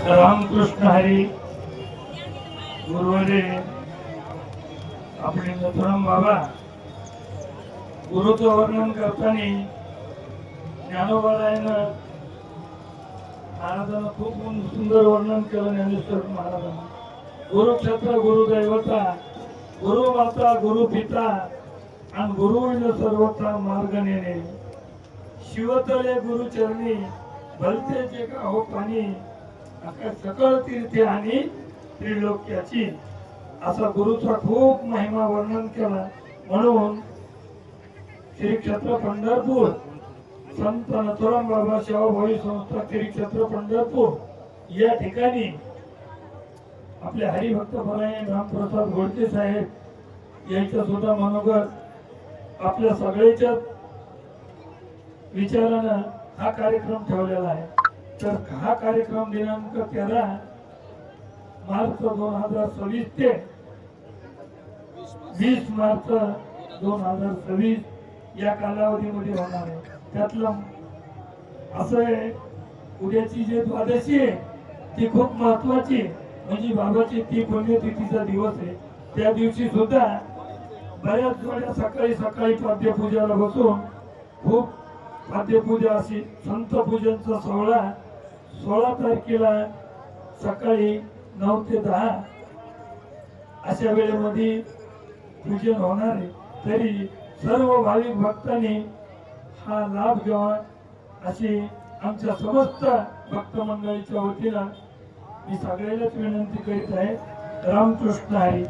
रामकृष्ण हरी. गुरुवारे आपले नथुराम बाबा गुरुचं वर्णन करताना ज्ञानोबारायानं महाराजांना खूप सुंदर वर्णन केलं. ज्ञानेश्वर महाराजांना गुरुक्षेत्र गुरुदैवता गुरुमाता गुरुपिता आणि गुरुविन सर्वथा मार्ग नेणे शिवतळे गुरुचरणी भलते जे गाव पाणी सकळ तीर्थे आणि त्रिलोक्याची असा गुरुचा खूप महिमा वर्णन केला. म्हणून श्री क्षेत्र पंढरपूर संत नथुराम बाबा सेवाभावी संस्था श्री क्षेत्र पंढरपूर या ठिकाणी आपले हरिभक्त परायण रामप्रसाद गोडके साहेब यांच्या सुद्धा मनोगत आपल्या सगळ्याच्या विचारानं हा कार्यक्रम ठेवलेला आहे. तर हा कार्यक्रम दिनांक 13 मार्च 2026 ते 20 मार्च 2026 या कालावधीमध्ये होणार आहे. त्यातलं असं आहे, उद्याची जी द्वादशी आहे ती खूप महत्वाची, म्हणजे बाबाची ती पुण्यतिथीचा दिवस आहे. त्या दिवशी सुद्धा बऱ्याच जोड्या सकाळी सकाळी पाद्यपूजाला बसून खूप पाद्यपूजा अशी संत पूजनचा सोहळा 16 तारखेला सकाळी 9 ते 10 अशा वेळेमध्ये पूजन होणार आहे. तरी सर्व भाविक भक्तांनी हा लाभ घ्यावा अशी आमच्या समस्त भक्त मंडळीच्या वतीनं मी सगळ्यांनाच विनंती करीत आहे. रामकृष्ण हरी.